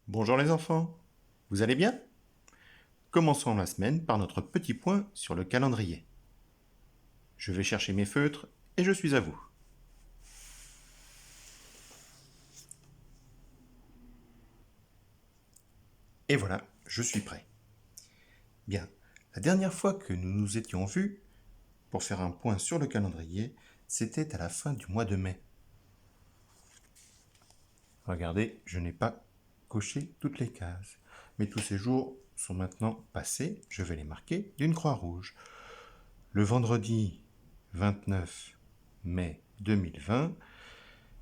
Bonjour les enfants, vous allez bien? Commençons la semaine par notre petit point sur le calendrier. Je vais chercher mes feutres et je suis à vous. Et voilà, je suis prêt. Bien, la dernière fois que nous nous étions vus, pour faire un point sur le calendrier, c'était à la fin du mois de mai. Regardez, je n'ai pas coché toutes les cases, mais tous ces jours sont maintenant passés, je vais les marquer d'une croix rouge. Le vendredi 29 mai 2020,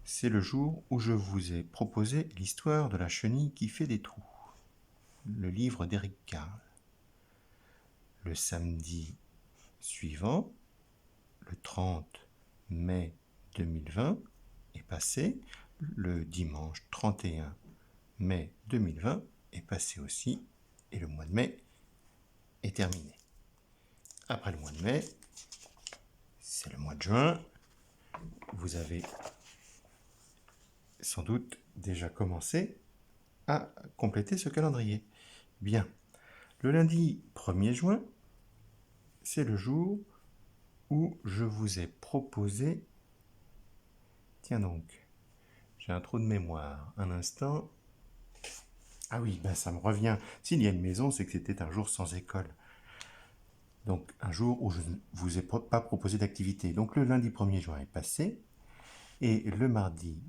c'est le jour où je vous ai proposé l'histoire de la chenille qui fait des trous, le livre d'Éric Carle. Le samedi suivant, le 30 mai 2020, est passé. Le dimanche 31 mai 2020 est passé aussi. Et le mois de mai est terminé. Après le mois de mai, c'est le mois de juin. Vous avez sans doute déjà commencé à compléter ce calendrier. Bien. Le lundi 1er juin, c'est le jour où je vous ai proposé... Tiens donc, j'ai un trou de mémoire. Un instant. Ah oui, ben ça me revient. S'il y a une maison, c'est que c'était un jour sans école. Donc un jour où je ne vous ai pas proposé d'activité. Donc le lundi 1er juin est passé. Et le mardi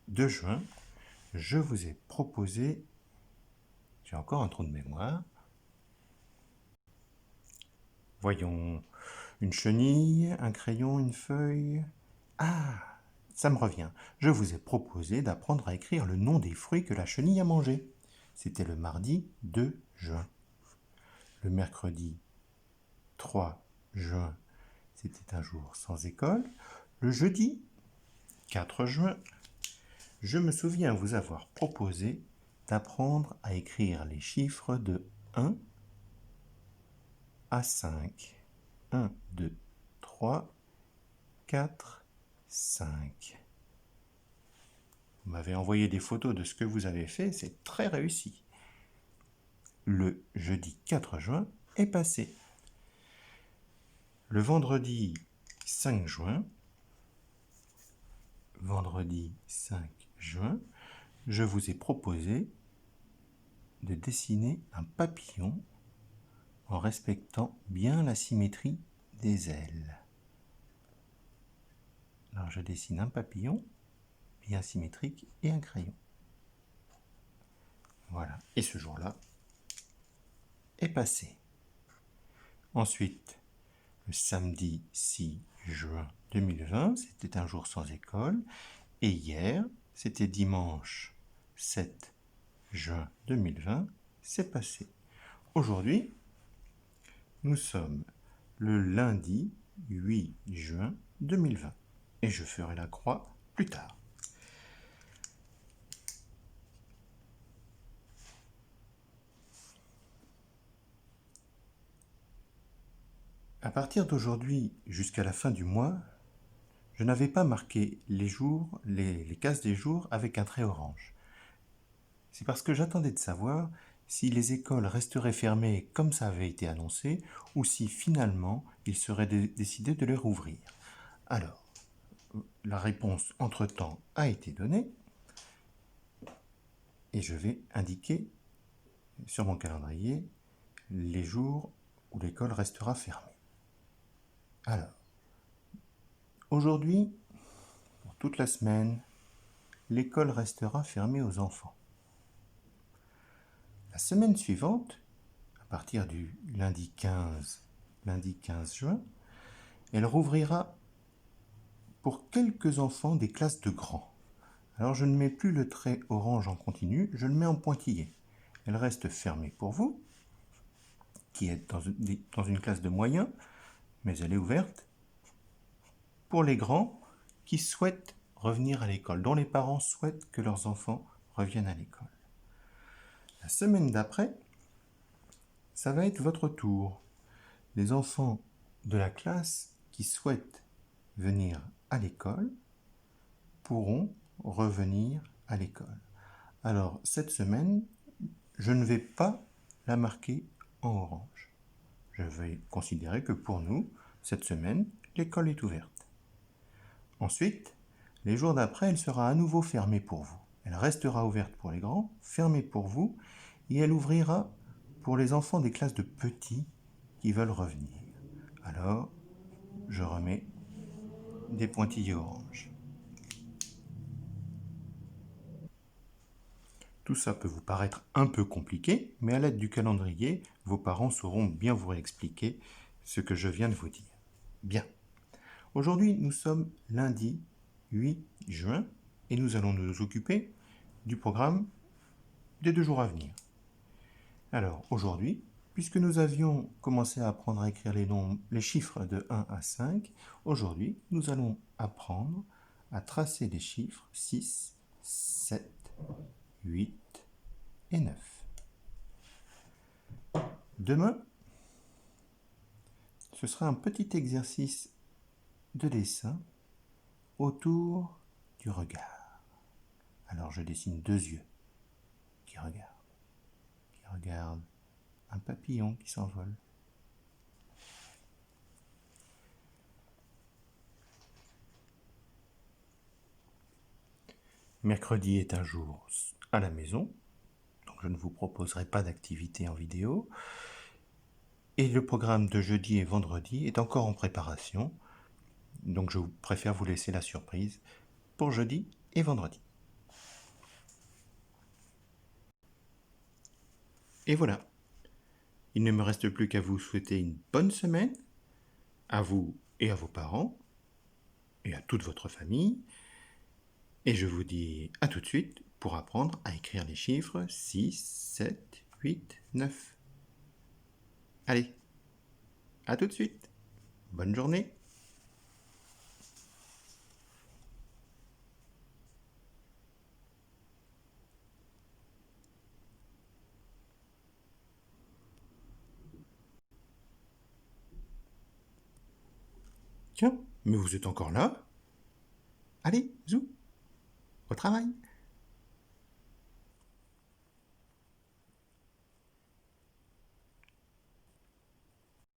2 juin, je vous ai proposé... J'ai encore un trou de mémoire. Voyons, une chenille, un crayon, une feuille... Ah, ça me revient. Je vous ai proposé d'apprendre à écrire le nom des fruits que la chenille a mangés. C'était le mardi 2 juin. Le mercredi 3 juin, c'était un jour sans école. Le jeudi 4 juin, je me souviens vous avoir proposé d'apprendre à écrire les chiffres de 1 à 5. 1, 2, 3, 4, 5. Vous m'avez envoyé des photos de ce que vous avez fait, c'est très réussi. Le jeudi 4 juin est passé. Le vendredi 5 juin, je vous ai proposé de dessiner un papillon en respectant bien la symétrie des ailes. Alors je dessine un papillon bien symétrique et un crayon. Voilà, et ce jour-là est passé. Ensuite, le samedi 6 juin 2020, c'était un jour sans école. Et hier, c'était dimanche 7 juin 2020, c'est passé. Aujourd'hui, nous sommes le lundi 8 juin 2020. Et je ferai la croix plus tard. À partir d'aujourd'hui jusqu'à la fin du mois, je n'avais pas marqué les jours, les cases des jours avec un trait orange. C'est parce que j'attendais de savoir si les écoles resteraient fermées comme ça avait été annoncé ou si finalement il serait décidé de les rouvrir. Alors, la réponse entre-temps a été donnée et je vais indiquer sur mon calendrier les jours où l'école restera fermée. Alors, aujourd'hui, pour toute la semaine, l'école restera fermée aux enfants. La semaine suivante, à partir du lundi 15 juin, elle rouvrira pour quelques enfants des classes de grands. Alors je ne mets plus le trait orange en continu, je le mets en pointillé. Elle reste fermée pour vous, qui êtes dans une classe de moyens, mais elle est ouverte pour les grands qui souhaitent revenir à l'école, dont les parents souhaitent que leurs enfants reviennent à l'école. La semaine d'après, ça va être votre tour. Les enfants de la classe qui souhaitent venir à l'école pourront revenir à l'école. Alors, cette semaine, je ne vais pas la marquer en orange. Je vais considérer que pour nous, cette semaine, l'école est ouverte. Ensuite, les jours d'après, elle sera à nouveau fermée pour vous. Elle restera ouverte pour les grands, fermée pour vous, et elle ouvrira pour les enfants des classes de petits qui veulent revenir. Alors, je remets des pointillés orange. Tout ça peut vous paraître un peu compliqué, mais à l'aide du calendrier, vos parents sauront bien vous réexpliquer ce que je viens de vous dire. Bien. Aujourd'hui, nous sommes lundi 8 juin et nous allons nous occuper du programme des 2 jours à venir. Alors, aujourd'hui, puisque nous avions commencé à apprendre à écrire les chiffres de 1 à 5, aujourd'hui, nous allons apprendre à tracer les chiffres 6, 7, 8 et 9. Demain, ce sera un petit exercice de dessin autour du regard. Alors je dessine 2 yeux qui regardent un papillon qui s'envole. Mercredi est un jour à la maison, donc je ne vous proposerai pas d'activité en vidéo. Et le programme de jeudi et vendredi est encore en préparation, donc je préfère vous laisser la surprise pour jeudi et vendredi. Et voilà, il ne me reste plus qu'à vous souhaiter une bonne semaine, à vous et à vos parents, et à toute votre famille. Et je vous dis à tout de suite pour apprendre à écrire les chiffres 6, 7, 8, 9. Allez, à tout de suite. Bonne journée. Tiens, mais vous êtes encore là? Allez, zou, au travail.